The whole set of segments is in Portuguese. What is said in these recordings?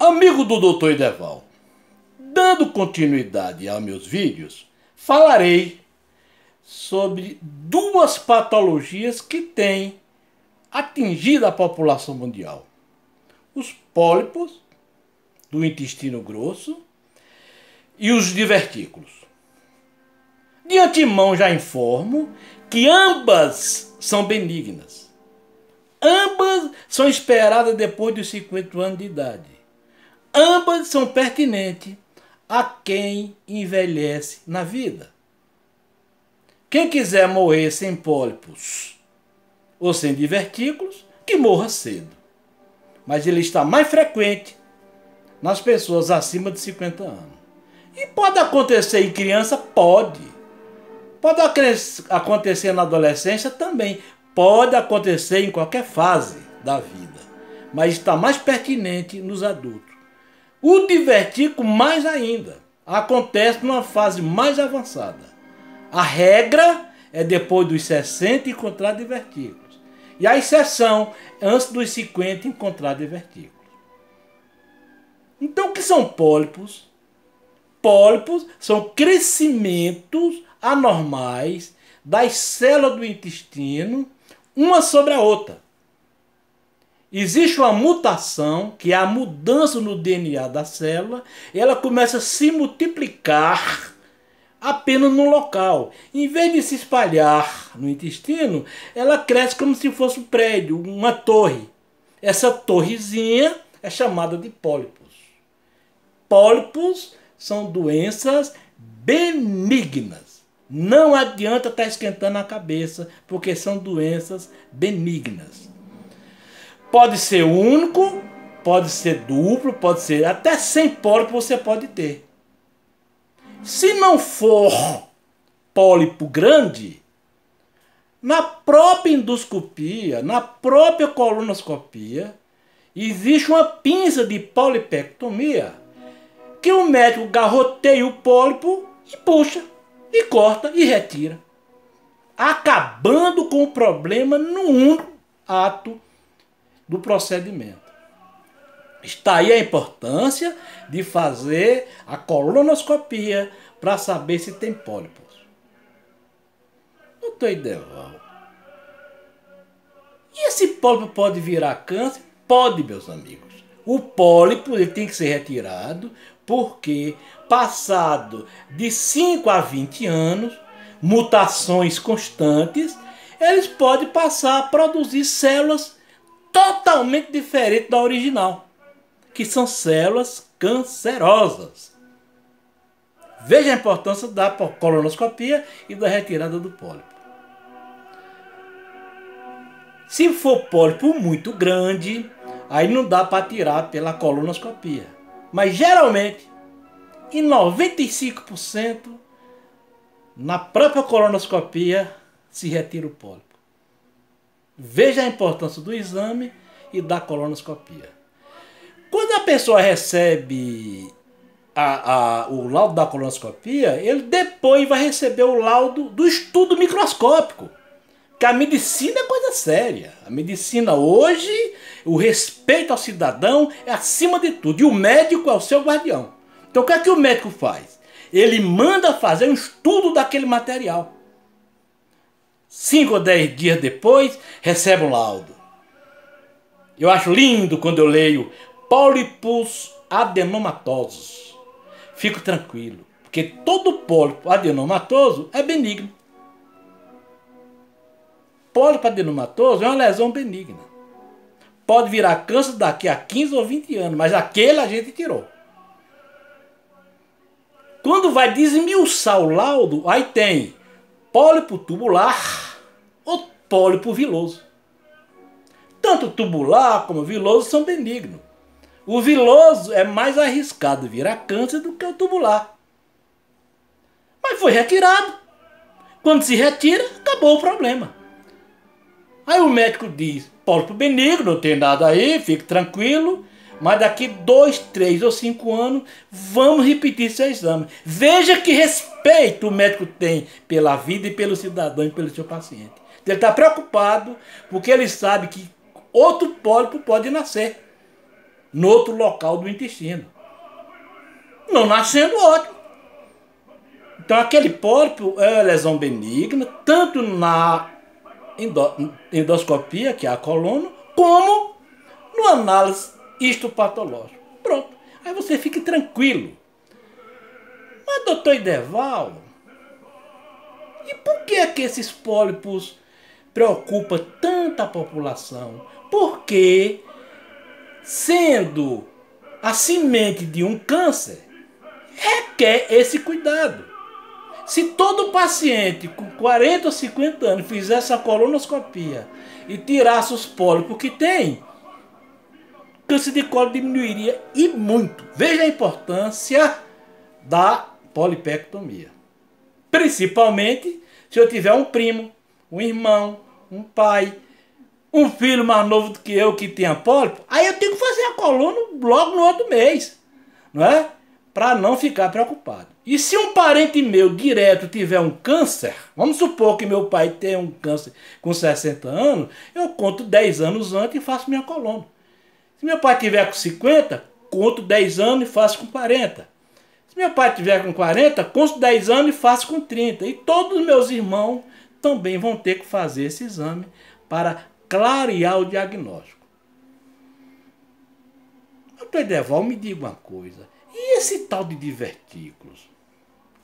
Amigo do Dr. Ideval, dando continuidade aos meus vídeos, falarei sobre duas patologias que têm atingido a população mundial. Os pólipos do intestino grosso e os divertículos. De antemão já informo que ambas são benignas. Ambas são esperadas depois dos 50 anos de idade. Ambas são pertinentes a quem envelhece na vida. Quem quiser morrer sem pólipos ou sem divertículos, que morra cedo. Mas ele está mais frequente nas pessoas acima de 50 anos. E pode acontecer em criança? Pode. Pode acontecer na adolescência também. Pode acontecer em qualquer fase da vida. Mas está mais pertinente nos adultos. O divertículo mais ainda. Acontece numa fase mais avançada. A regra é depois dos 60 encontrar divertículos. E a exceção é antes dos 50 encontrar divertículos. Então o que são pólipos? Pólipos são crescimentos anormais das células do intestino, uma sobre a outra. Existe uma mutação, que é a mudança no DNA da célula, e ela começa a se multiplicar apenas no local. Em vez de se espalhar no intestino, ela cresce como se fosse um prédio, uma torre. Essa torrezinha é chamada de pólipos. Pólipos são doenças benignas. Não adianta estar esquentando a cabeça, porque são doenças benignas. Pode ser único, pode ser duplo, pode ser até 100 pólipos você pode ter. Se não for pólipo grande, na própria endoscopia, na própria colonoscopia, existe uma pinça de polipectomia que o médico garroteia o pólipo e puxa, e corta e retira, acabando com o problema num ato do procedimento. Está aí a importância de fazer a colonoscopia para saber se tem pólipos. Doutor Ideval, e esse pólipo pode virar câncer? Pode, meus amigos. O pólipo ele tem que ser retirado porque, passado de 5 a 20 anos, mutações constantes, eles podem passar a produzir células totalmente diferentes da original, que são células cancerosas. Veja a importância da colonoscopia e da retirada do pólipo. Se for pólipo muito grande, aí não dá para tirar pela colonoscopia. Mas geralmente, em 95%, na própria colonoscopia se retira o pólipo. Veja a importância do exame e da colonoscopia. Quando a pessoa recebe o laudo da colonoscopia, ele depois vai receber o laudo do estudo microscópico. Porque a medicina é coisa séria. A medicina hoje, o respeito ao cidadão é acima de tudo. E o médico é o seu guardião. Então o que é que o médico faz? Ele manda fazer um estudo daquele material. 5 ou 10 dias depois, recebe um laudo. Eu acho lindo quando eu leio pólipos adenomatosos. Fico tranquilo, porque todo pólipo adenomatoso é benigno. Pólipo adenomatoso é uma lesão benigna. Pode virar câncer daqui a 15 ou 20 anos, mas aquele a gente tirou. Quando vai desmiuçar o laudo, aí tem pólipo tubular ou pólipo viloso. Tanto tubular como viloso são benignos. O viloso é mais arriscado virar câncer do que o tubular. Mas foi retirado. Quando se retira, acabou o problema. Aí o médico diz, pólipo benigno, não tem nada aí, fique tranquilo. Mas daqui 2, 3 ou 5 anos, vamos repetir seu exame. Veja que respeito o médico tem pela vida e pelo cidadão e pelo seu paciente. Ele está preocupado porque ele sabe que outro pólipo pode nascer. no outro local do intestino. Não nascendo, ótimo. Então aquele pólipo é uma lesão benigna, tanto na endoscopia, que é a coluna, como no análise histopatológica. Pronto. Aí você fique tranquilo. Mas, doutor Ideval, e por que é que esses pólipos preocupam tanta população? Porque, sendo a semente de um câncer, requer esse cuidado. Se todo paciente com 40 ou 50 anos fizesse a colonoscopia e tirasse os pólipos que tem, o câncer de colo diminuiria e muito. Veja a importância da polipectomia. Principalmente se eu tiver um primo, um irmão, um pai, um filho mais novo do que eu que tenha pólipo, aí eu tenho que fazer a coluna logo no outro mês, não é? Para não ficar preocupado. E se um parente meu direto tiver um câncer, vamos supor que meu pai tenha um câncer com 60 anos, eu conto 10 anos antes e faço minha coluna. Se meu pai tiver com 50, conto 10 anos e faço com 40. Se meu pai tiver com 40, conto 10 anos e faço com 30. E todos os meus irmãos também vão ter que fazer esse exame para clarear o diagnóstico. Doutor Ideval, me diga uma coisa. E esse tal de divertículos?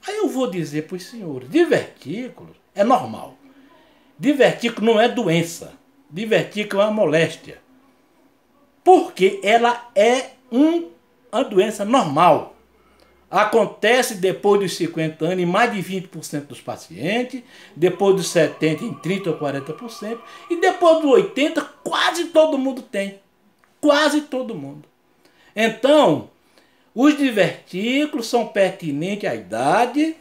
Aí eu vou dizer para os senhores, divertículos é normal. Divertículo não é doença. Divertículo é uma moléstia. Porque ela é uma doença normal. Acontece depois dos 50 anos em mais de 20% dos pacientes, depois dos 70 em 30% ou 40%, e depois dos 80% quase todo mundo tem. Quase todo mundo. Então, os divertículos são pertinentes à idade,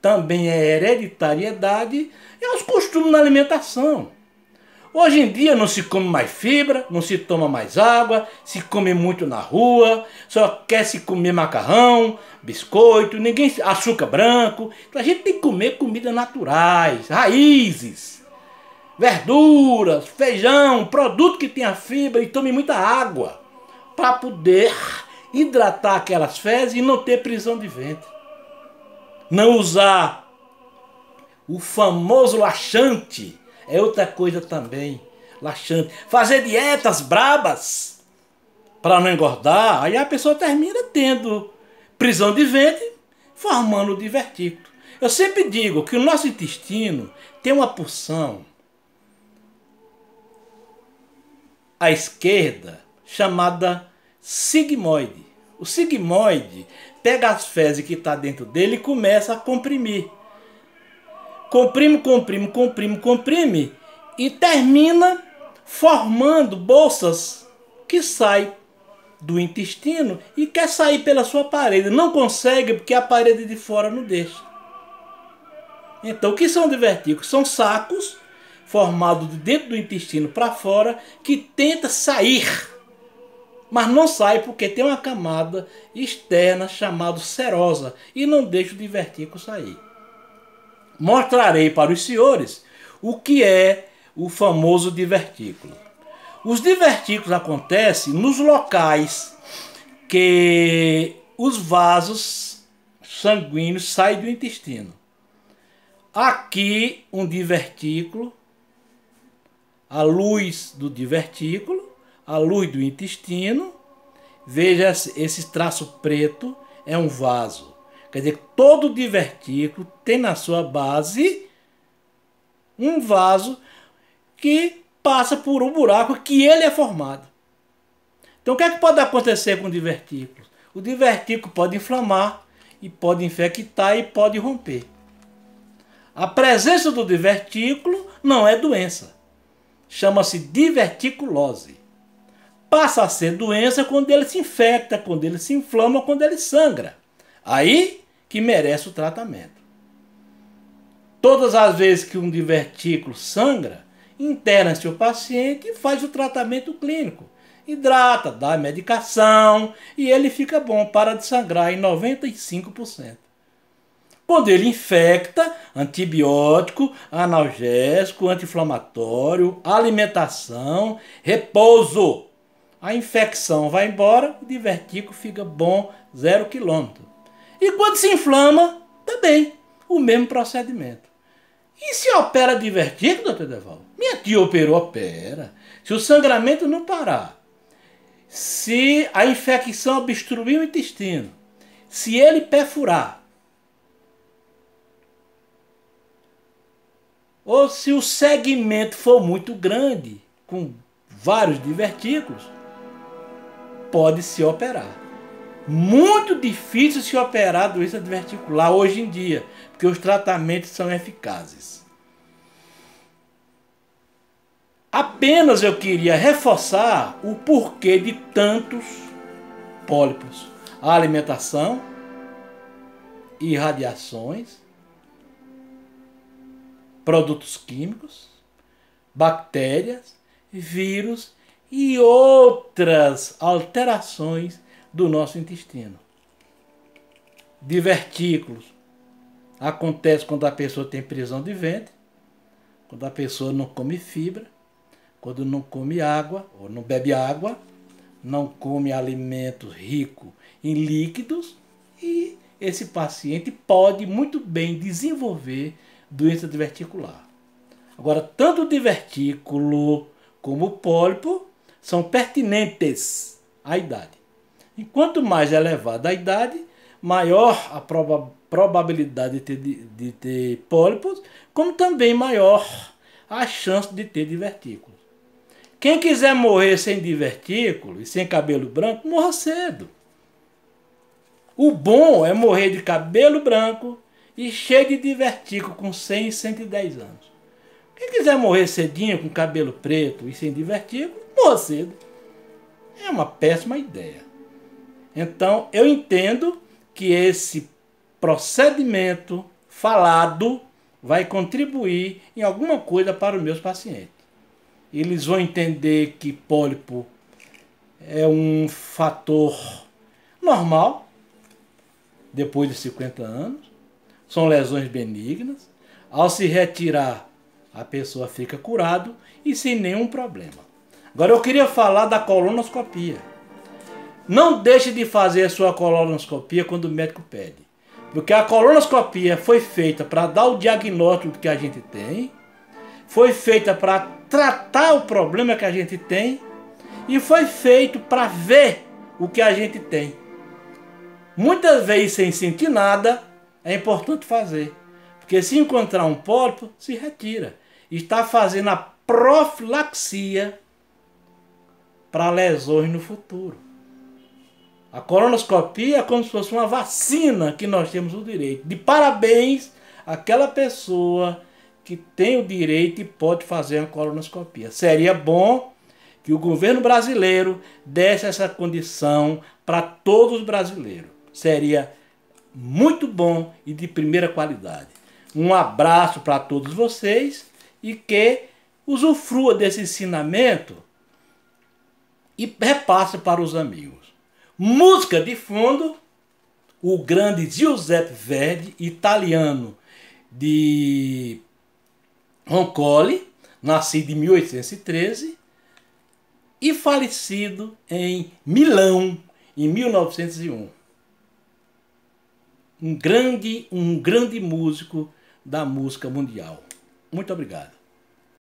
também à hereditariedade e aos costumes na alimentação. Hoje em dia não se come mais fibra, não se toma mais água, se come muito na rua, só quer se comer macarrão, biscoito, açúcar branco. Então a gente tem que comer comidas naturais, raízes, verduras, feijão, produto que tenha fibra e tome muita água para poder hidratar aquelas fezes e não ter prisão de ventre. Não usar o famoso laxante, é outra coisa também, laxante. Fazer dietas brabas para não engordar, aí a pessoa termina tendo prisão de ventre, formando o divertículo. Eu sempre digo que o nosso intestino tem uma porção à esquerda chamada sigmoide. O sigmoide pega as fezes que está dentro dele e começa a comprimir. Comprime e termina formando bolsas que saem do intestino e quer sair pela sua parede. Não consegue porque a parede de fora não deixa. Então, o que são divertículos? São sacos formados de dentro do intestino para fora que tenta sair, mas não sai porque tem uma camada externa chamada serosa e não deixa o divertículo sair. Mostrarei para os senhores o que é o famoso divertículo. Os divertículos acontecem nos locais que os vasos sanguíneos saem do intestino. Aqui um divertículo, a luz do divertículo, a luz do intestino. Veja esse traço preto, é um vaso. Quer dizer, todo divertículo tem na sua base um vaso que passa por um buraco que ele é formado. Então o que é que pode acontecer com o divertículo? O divertículo pode inflamar, e pode infectar e pode romper. A presença do divertículo não é doença. Chama-se diverticulose. Passa a ser doença quando ele se infecta, quando ele se inflama, quando ele sangra. Aí que merece o tratamento. Todas as vezes que um divertículo sangra, interna-se o paciente e faz o tratamento clínico. Hidrata, dá medicação e ele fica bom, para de sangrar em 95%. Quando ele infecta, antibiótico, analgésico, anti-inflamatório, alimentação, repouso. a infecção vai embora, o divertículo fica bom, 0 quilômetro. E quando se inflama, também, o mesmo procedimento. E se opera divertículo, doutor Edevaldo? Minha tia operou, opera. Se o sangramento não parar, se a infecção obstruir o intestino, se ele perfurar, ou se o segmento for muito grande, com vários divertículos, pode se operar. Muito difícil se operar a doença diverticular hoje em dia, porque os tratamentos são eficazes. Apenas eu queria reforçar o porquê de tantos pólipos. A alimentação, irradiações, produtos químicos, bactérias, vírus e outras alterações do nosso intestino. Divertículos acontece quando a pessoa tem prisão de ventre, quando a pessoa não come fibra, quando não come água ou não bebe água, não come alimentos ricos em líquidos, e esse paciente pode muito bem desenvolver doença diverticular. Agora, tanto o divertículo como o pólipo são pertinentes à idade. E quanto mais elevada a idade, maior a probabilidade de ter pólipos, como também maior a chance de ter divertículos. Quem quiser morrer sem divertículo e sem cabelo branco, morra cedo. O bom é morrer de cabelo branco e cheio de divertículo com 100 e 110 anos. Quem quiser morrer cedinho com cabelo preto e sem divertículo, morra cedo. É uma péssima ideia. Então, eu entendo que esse procedimento falado vai contribuir em alguma coisa para os meus pacientes. Eles vão entender que pólipo é um fator normal, depois de 50 anos, são lesões benignas. Ao se retirar, a pessoa fica curado e sem nenhum problema. Agora eu queria falar da colonoscopia. Não deixe de fazer a sua colonoscopia quando o médico pede. Porque a colonoscopia foi feita para dar o diagnóstico do que a gente tem, foi feita para tratar o problema que a gente tem e foi feito para ver o que a gente tem. Muitas vezes sem sentir nada, é importante fazer. Porque se encontrar um pólipo, se retira. Está fazendo a profilaxia para lesões no futuro. A colonoscopia é como se fosse uma vacina que nós temos o direito. De parabéns àquela pessoa que tem o direito e pode fazer uma colonoscopia. Seria bom que o governo brasileiro desse essa condição para todos os brasileiros. Seria muito bom e de primeira qualidade. Um abraço para todos vocês e que usufrua desse ensinamento e repasse para os amigos. Música de fundo, o grande Giuseppe Verdi, italiano de Roncole, nascido em 1813 e falecido em Milão em 1901. Um grande músico da música mundial. Muito obrigado.